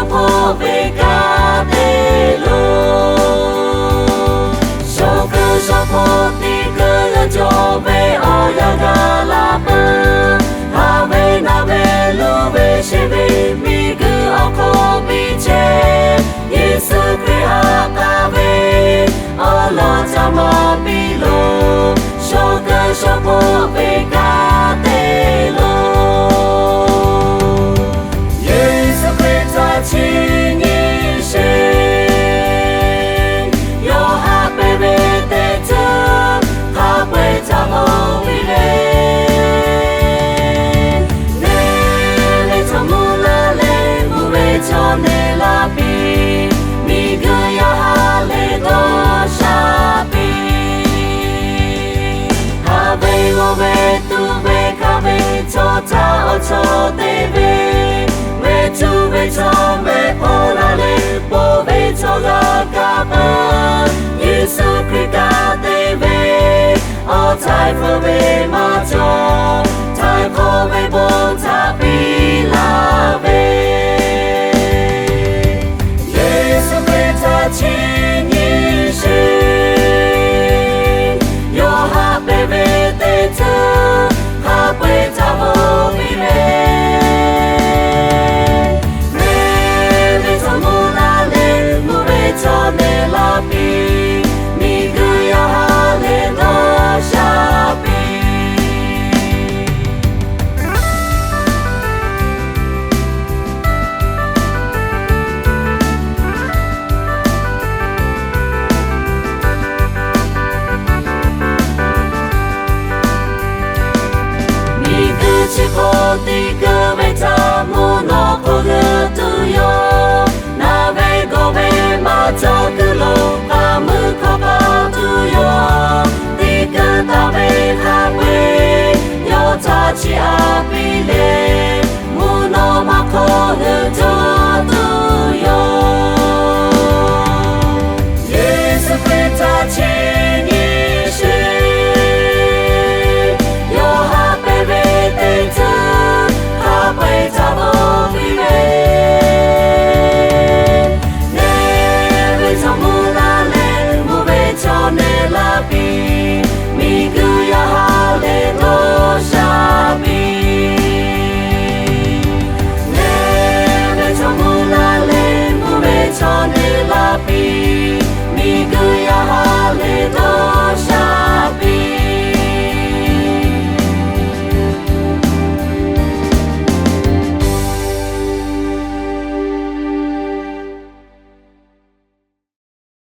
po ve ka de lo so po ti ke la jo ve o ya ga la pa ha ve na ve lo ve she ve mi gu o ko bi che Yesu Christ ha ka ve o lo cha ma pi lo so po ve ka de lo Yesu Christ ha chi ni she yo ha pe ve te tu ha pe cha mo vi le ne le cha mo la le mu ve cha ne la pi mi gu ya ha le do sha pi ha ve go ve tu ve ka ve cho cha o cho te ve tu ve cho me po la le po ve cho la ka pa Yesu Christ ka te ve all time for ve ma cho time for ve bo ta pi la ve Yesu Christ ta chi ni shi yo ha pe ve te tu ha pe ta mo vi le cho ne la pi mi gu ya ha le do sha pi mi gu chi ko ti gu ve ta mo no ko gu tu yo na ve go ve ma cho cứ lo ta mơ khó bao tu yo ti cứ ta ve ha ve yo cha chi a pi le mu no ma ko le cho